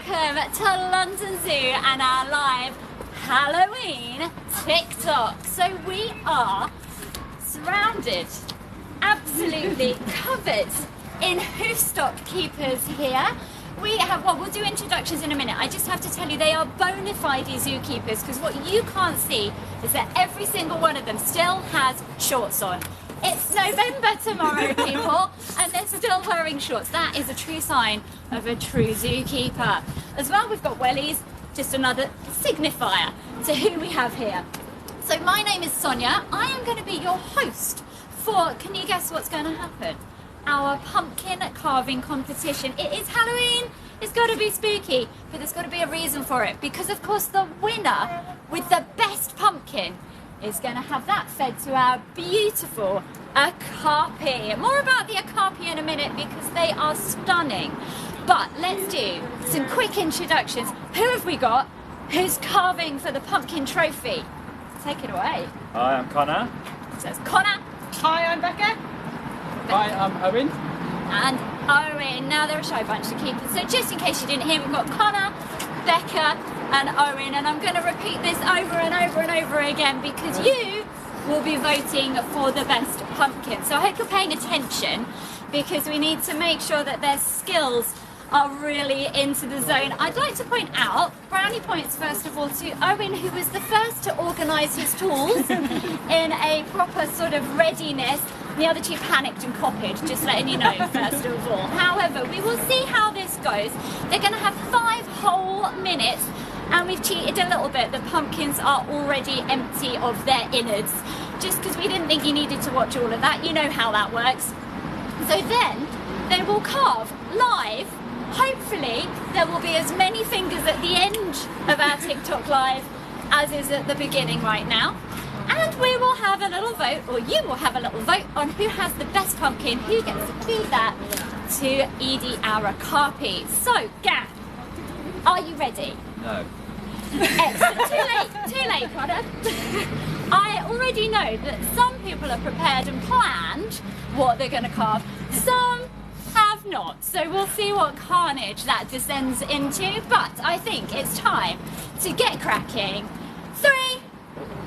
welcome to London Zoo and our live Halloween TikTok. So we are surrounded, absolutely covered in Zookeepers here. We have, well, we'll do introductions in a minute. I just have to tell you they are bona fide zookeepers, because what you can't see is that every single one of them still has shorts on. It's November tomorrow, people, and they're still wearing shorts. That is a true sign of a true zookeeper. As well, we've got wellies, just another signifier to who we have here. So my name is Sonia. I am going to be your host for, can you guess what's going to happen? Our pumpkin carving competition. It is Halloween. It's got to be spooky, but there's got to be a reason for it, because of course the winner with the best pumpkin is going to have that fed to our beautiful okapi. More about the okapi in a minute, because they are stunning. But let's do some quick introductions. Who have we got? Who's carving for the pumpkin trophy? Take it away. Hi, I'm Connor. So it's Connor. Hi, I'm Becca. Hi, I'm Owen. And Owen. Now they're a shy bunch of keepers. So just in case you didn't hear, we've got Connor, Becca and Owen. And I'm going to repeat this over and over and over again, because you will be voting for the best pumpkin. So I hope you're paying attention, because we need to make sure that their skills are really into the zone. I'd like to point out, brownie points first of all to Owen, who was the first to organise his tools in a proper sort of readiness. The other two panicked and copied, just letting you know, first of all. However, we will see how this goes. They're going to have 5 whole minutes, and we've cheated a little bit. The pumpkins are already empty of their innards, just because we didn't think you needed to watch all of that. You know how that works. So then, they will carve live. Hopefully, there will be as many fingers at the end of our TikTok live as is at the beginning right now. And we will have a little vote, or you will have a little vote, on who has the best pumpkin, who gets to feed that to Edie, our okapi. So, Gav, are you ready? No. Excellent. Too late, Connor. I already know that some people are prepared and planned what they're going to carve. Some have not. So we'll see what carnage that descends into. But I think it's time to get cracking. 3,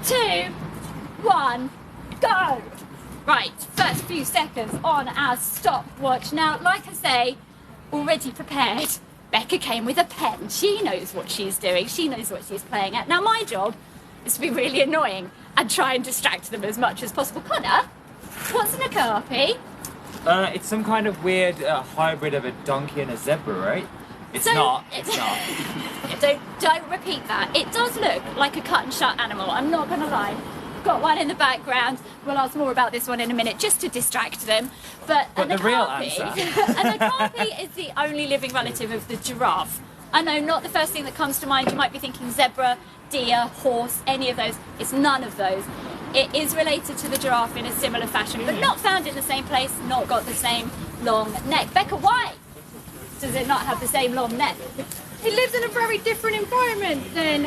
2, 1, go! Right, first few seconds on our stopwatch. Now, like I say, already prepared. Becca came with a pen. She knows what she's doing. She knows what she's playing at. Now, my job is to be really annoying and try and distract them as much as possible. Connor, what's an okapi? It's some kind of weird hybrid of a donkey and a zebra, right? It's not. Don't repeat that. It does look like a cut and shut animal. I'm not going to lie. Got one in the background. We'll ask more about this one in a minute, just to distract them. But the real answer. An okapi is the only living relative of the giraffe. I know, not the first thing that comes to mind. You might be thinking zebra, deer, horse, any of those. It's none of those. It is related to the giraffe in a similar fashion, but not found in the same place, not got the same long neck. Becca, why does it not have the same long neck? It lives in a very different environment than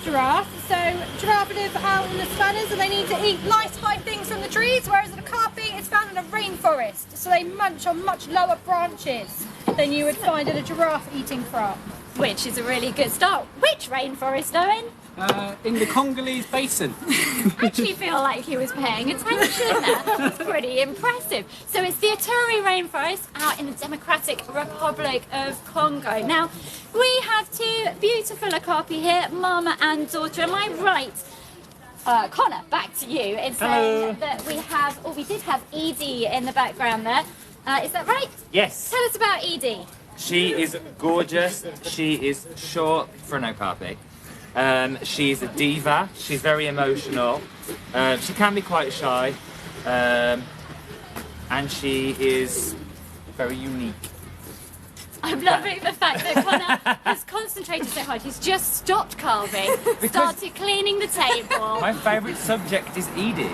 giraffe. So giraffe live out in the savannas and they need to eat nice high things from the trees, whereas an okapi is found in a rainforest. So they munch on much lower branches than you would find a giraffe eating from. Which is a really good start. Which rainforest, Owen? In the Congolese basin. I actually feel like he was paying attention there. That's pretty impressive. So it's the Ituri rainforest out in the Democratic Republic of Congo. Now, we have 2 beautiful okapi here, mama and daughter. Am I right? Connor, back to you. It's saying that we have, we did have Edie in the background there. Is that right? Yes. Tell us about Edie. She is gorgeous. She is short for an okapi. She's a diva. She's very emotional. She can be quite shy. And she is very unique. I'm loving the fact that Connor has concentrated so hard. He's just stopped carving, started cleaning the table. My favourite subject is Edie.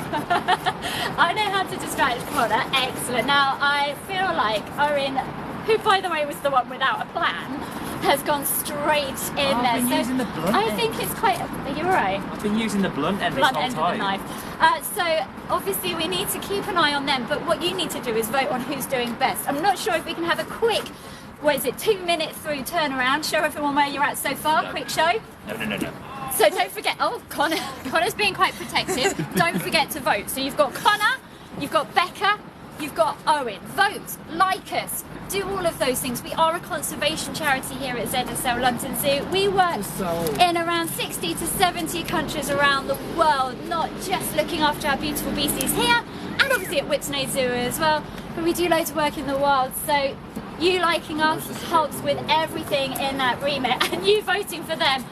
I know how to distract Connor. Excellent. Now, I feel like Owen, who, by the way, was the one without a plan, has gone straight in there. I've been using the blunt I end. think it's quite... You're right. I've been using the blunt end Blunt this end whole of the time. knife. So obviously we need to keep an eye on them, but what you need to do is vote on who's doing best. I'm not sure if we can have a quick what is it, 2 minute through turnaround. Show everyone where you're at so far. No. Quick show. No. So don't forget, Connor's being quite protective. Don't forget to vote. So you've got Connor, you've got Becca, you've got Owen. Vote, like us, do all of those things. We are a conservation charity here at ZSL London Zoo. We work in around 60 to 70 countries around the world, not just looking after our beautiful beasties here, and obviously at Whitney Zoo as well, but we do loads of work in the wild. So you liking us helps with everything in that remit, and you voting for them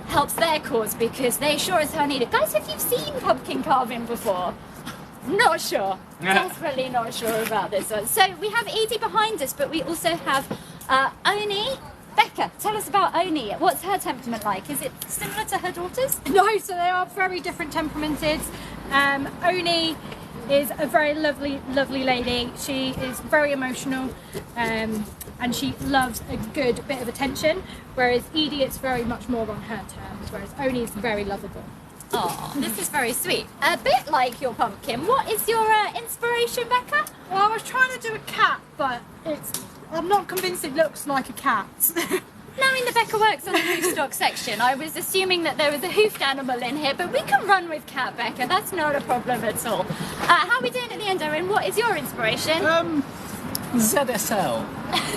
helps their cause because they sure as hell need it. Guys, have you seen pumpkin carving before? Not sure. Desperately not sure about this one. So we have Edie behind us, but we also have Oni. Becca, tell us about Oni. What's her temperament like? Is it similar to her daughters? No, so they are very different temperamented. Oni is a very lovely lady. She is very emotional and she loves a good bit of attention, whereas Edie, it's very much more on her terms, whereas Oni is very lovable. Oh, this is very sweet. A bit like your pumpkin. What is your inspiration, Becca? Well, I was trying to do a cat, but I'm not convinced it looks like a cat. Knowing that Becca works on the hoof stock section, I was assuming that there was a hoofed animal in here, but we can run with cat, Becca. That's not a problem at all. How are we doing at the end, Owen? What is your inspiration? ZSL.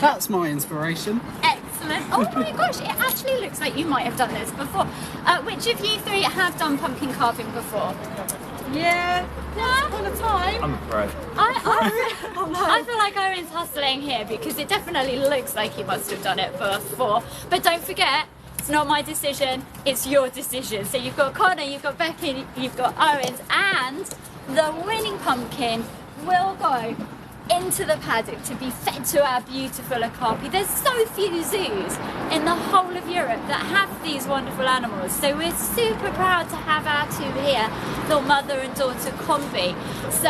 That's my inspiration. Excellent. Oh my gosh, it actually looks like you might have done this before. Which of you three have done pumpkin carving before? Yeah, once upon a time. I'm a pro. I feel like Owen's hustling here because it definitely looks like he must have done it before. But don't forget, it's not my decision, it's your decision. So you've got Connor, you've got Becky, you've got Owens, and the winning pumpkin will go into the paddock to be fed to our beautiful okapi. There's so few zoos in the whole of Europe that have these wonderful animals, so we're super proud to have our two here, the mother and daughter combi. So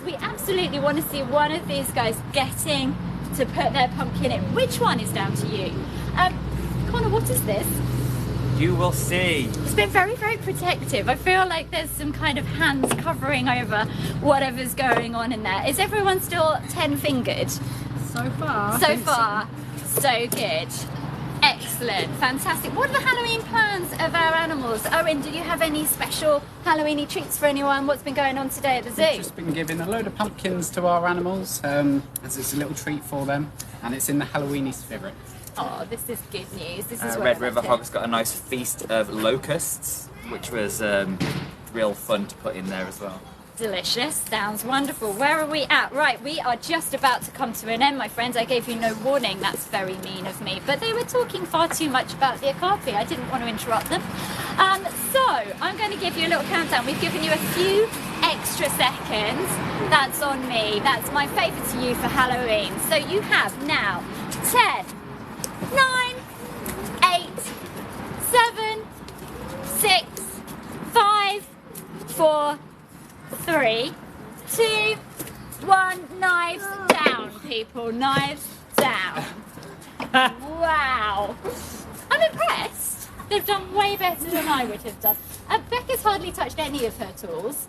we absolutely want to see one of these guys getting to put their pumpkin in. Which one is down to you? Connor, what is this? You will see. It's been very, very protective. I feel like there's some kind of hands covering over whatever's going on in there. Is everyone still 10-fingered? So far. So far, so good. Excellent, fantastic. What are the Halloween plans of our animals? Owen, do you have any special Halloweeny treats for anyone? What's been going on today at the zoo? We've just been giving a load of pumpkins to our animals as it's a little treat for them, and it's in the Halloweeny spirit. Oh, this is good news. This is Red River Hog's got a nice feast of locusts, which was real fun to put in there as well. Delicious, sounds wonderful. Where are we at? Right, we are just about to come to an end, my friends. I gave you no warning, that's very mean of me. But they were talking far too much about the okapi. I didn't want to interrupt them. So, I'm going to give you a little countdown. We've given you a few extra seconds. That's on me. That's my favour to you for Halloween. So you have now 10, 9, 8, 7, 6, 5, 4, 3, 2, 1, knives down, people, knives down. Wow. I'm impressed. They've done way better than I would have done. Becca's hardly touched any of her tools,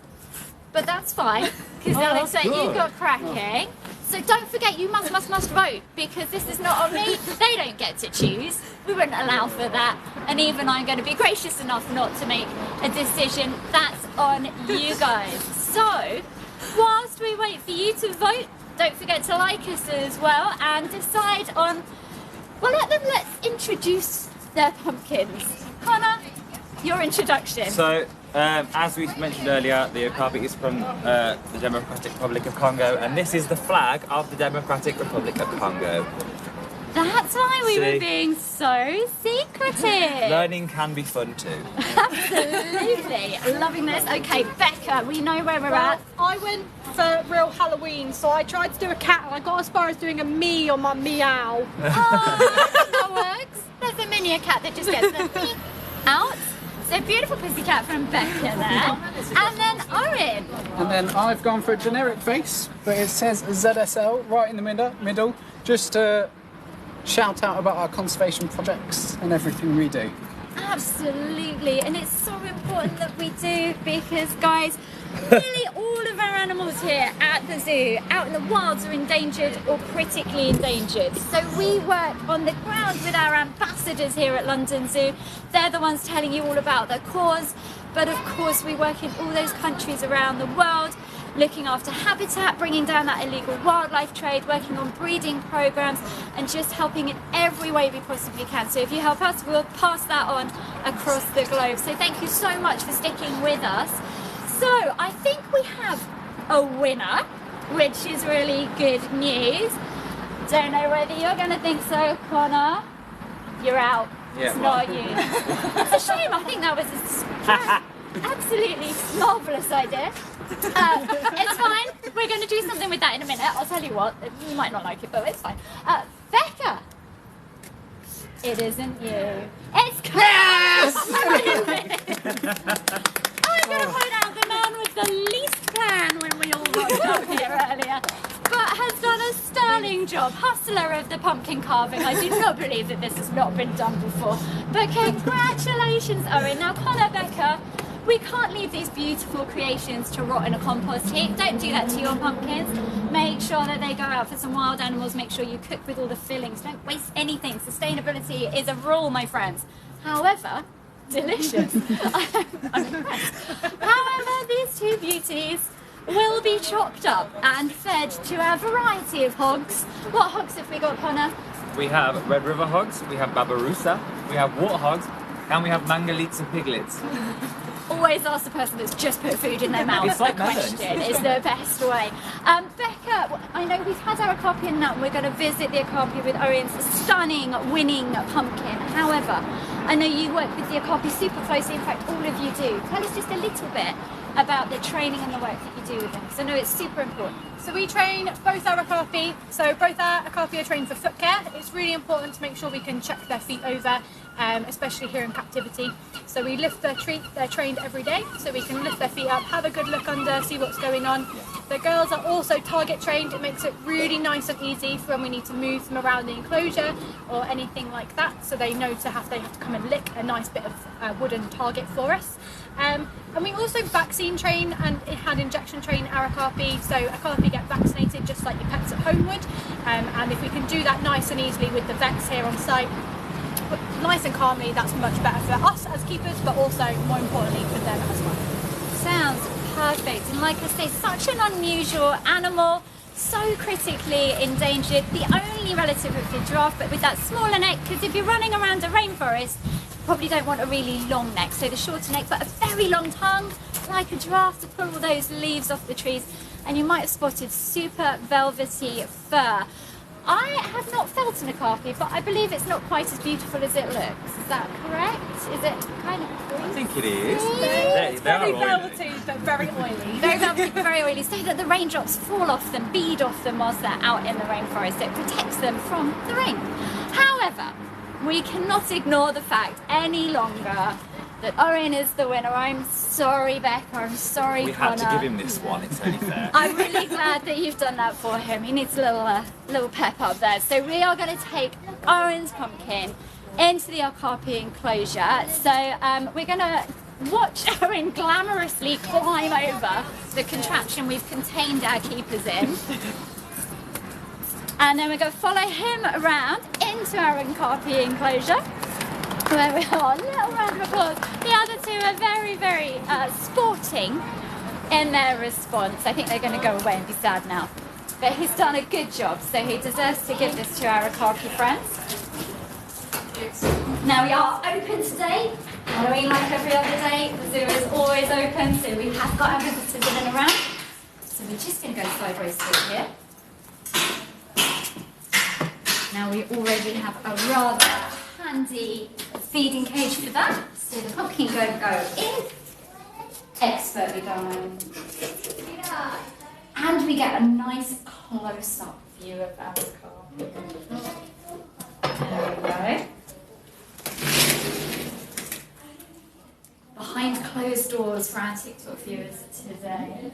but that's fine, because that looks like you got cracking. So don't forget, you must vote, because this is not on me. They don't get to choose. We wouldn't allow for that. And even I'm going to be gracious enough not to make a decision. That's on you guys. So, whilst we wait for you to vote, don't forget to like us as well and decide on, well, let's introduce their pumpkins. Connor, your introduction. So, as we mentioned earlier, the okapi is from the Democratic Republic of Congo, and this is the flag of the Democratic Republic of Congo. That's why we were being so secretive. Learning can be fun too. Absolutely. Loving this. Okay, Becca, we know where we're at. I went for real Halloween, so I tried to do a cat and I got as far as doing a me on my meow. Oh, that works. There's a mini cat that just gets the me out. So beautiful pussycat from Becca there. And then Owen. And then I've gone for a generic face, but it says ZSL right in the middle, just to shout out about our conservation projects and everything we do. Absolutely, and it's so important that we do, because guys, nearly all of our animals here at the zoo out in the wilds are endangered or critically endangered. So we work on the ground with our ambassadors here at London Zoo. They're the ones telling you all about the cause, but of course we work in all those countries around the world, looking after habitat, bringing down that illegal wildlife trade, working on breeding programs, and just helping in every way we possibly can. So if you help us, we'll pass that on across the globe. So thank you so much for sticking with us. So I think we have a winner, which is really good news. Don't know whether you're going to think so, Connor. You're out. Yeah, It's well. not you. It's a shame. I think that was a absolutely marvellous idea. It's fine. We're going to do something with that in a minute. I'll tell you what. You might not like it, but it's fine. Becca. It isn't you. It's Connor. I'm going to point out the man with the least plan when we all rocked up here earlier, but has done a sterling job. Hustler of the pumpkin carving. I do not believe that this has not been done before. But congratulations, Owen. Now, Connor, Becca, we can't leave these beautiful creations to rot in a compost heap. Don't do that to your pumpkins. Make sure that they go out for some wild animals. Make sure you cook with all the fillings. Don't waste anything. Sustainability is a rule, my friends. However, delicious. I'm impressed. However, these two beauties will be chopped up and fed to a variety of hogs. What hogs have we got, Connor? We have Red River hogs, we have Babarusa, we have water hogs, and we have mangalites and piglets. Always ask the person that's just put food in their mouth. It's like a question is the best way. Becca, I know we've had our okapi in that, and we're going to visit the okapi with Owen's stunning winning pumpkin. However, I know you work with the okapi super closely. In fact, all of you do. Tell us just a little bit about the training and the work that you do with them, because I know it's super important. So we train both our okapi. So both our okapi are trained for foot care. It's really important to make sure we can check their feet over, especially here in captivity. So we lift their treat. They're trained every day, so we can lift their feet up, have a good look under, see what's going on. The girls are also target trained. It makes it really nice and easy for when we need to move them around the enclosure or anything like that. So they know they have to come and lick a nice bit of wooden target for us. And we also vaccine train and hand injection train our okapi. So okapi get vaccinated just like your pets at home would. And if we can do that nice and easily with the vets here on site, nice and calmly, that's much better for us as keepers, but also more importantly for them as well. Sounds perfect. And like I say, such an unusual animal, so critically endangered. The only relative of the giraffe, but with that smaller neck, because if you're running around a rainforest, you probably don't want a really long neck. So the shorter neck, but a very long tongue, like a giraffe, to pull all those leaves off the trees. And you might have spotted super velvety fur. I have not felt an okapi, but I believe it's not quite as beautiful as it looks. Is that correct? Is it kind of I think it is. It's They are very oily. velvety, but very oily. very velvety, very oily, so that the raindrops fall off them, bead off them whilst they're out in the rainforest. It protects them from the rain. However, we cannot ignore the fact any longer that Owen is the winner. I'm sorry, Becca. I'm sorry, We Connor. had to give him this one, it's only fair. I'm really glad that you've done that for him. He needs a little pep up there. So we are going to take Owen's pumpkin into the okapi enclosure. So we're going to watch Owen glamorously climb over the contraption we've contained our keepers in. And then we're going to follow him around into our okapi enclosure. There we are, a little round of applause. The other two are very, very sporting in their response. I think they're going to go away and be sad now. But he's done a good job, so he deserves to give this to our okapi friends. Now we are open today. Halloween like every other day. The zoo is always open, so we have got our visitors in and around. So we're just going to go sideways through here. Now we already have a rather handy feeding cage for that. So the pumpkin can go in, expertly done. And we get a nice close-up view of our car. There we go. Behind closed doors for our TikTok viewers today.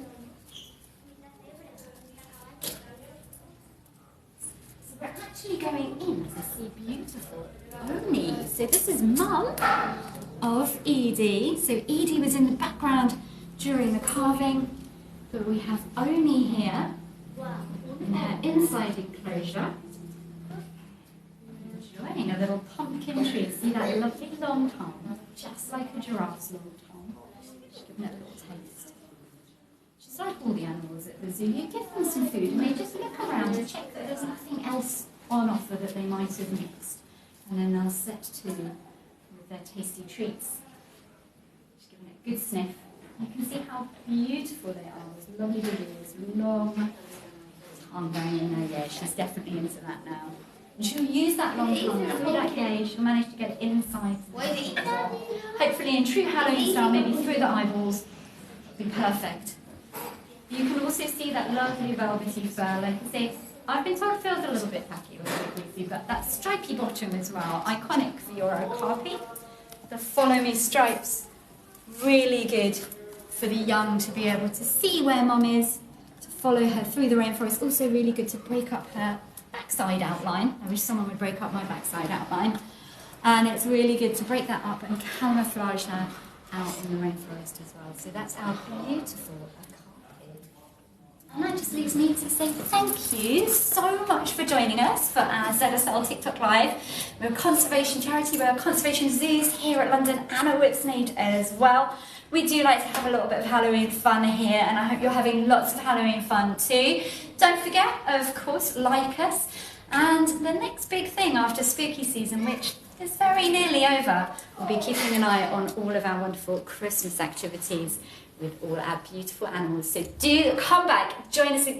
So we're actually going in to see beautiful Oni. So this is Mum of Edie. So Edie was in the background during the carving. But we have Oni here in her inside enclosure, enjoying a little pumpkin tree. See that lovely long tongue, just like a giraffe's long tongue. Just giving it a little taste. Just like all the animals at the zoo, you give them some food and they just look around to check that there's nothing else on offer that they might have missed. And then they'll set to with their tasty treats. Just giving it a good sniff. You can see how beautiful they are, those lovely ears, long tongue going in there. Yeah, she's definitely into that now. And she'll use that long tongue through that cage, she'll manage to get it inside. Hopefully in true Halloween style, maybe through the eyeballs. Be perfect. You can also see that lovely velvety fur. Like I say, I've been told it feels a little bit tacky or a bit greasy, but that stripy bottom as well, iconic for your okapi. The follow me stripes, really good for the young to be able to see where mum is, to follow her through the rainforest. Also really good to break up her backside outline. I wish someone would break up my backside outline. And it's really good to break that up and camouflage her out in the rainforest as well. So that's how beautiful okapi. And that just leaves me to say thank you so much for joining us for our ZSL TikTok Live. We're a conservation charity, we're conservation zoos here at London and at Whipsnade as well. We do like to have a little bit of Halloween fun here, and I hope you're having lots of Halloween fun too. Don't forget, of course, like us. And the next big thing after spooky season, which is very nearly over, we'll be keeping an eye on all of our wonderful Christmas activities with all our beautiful animals. So do come back, join us again.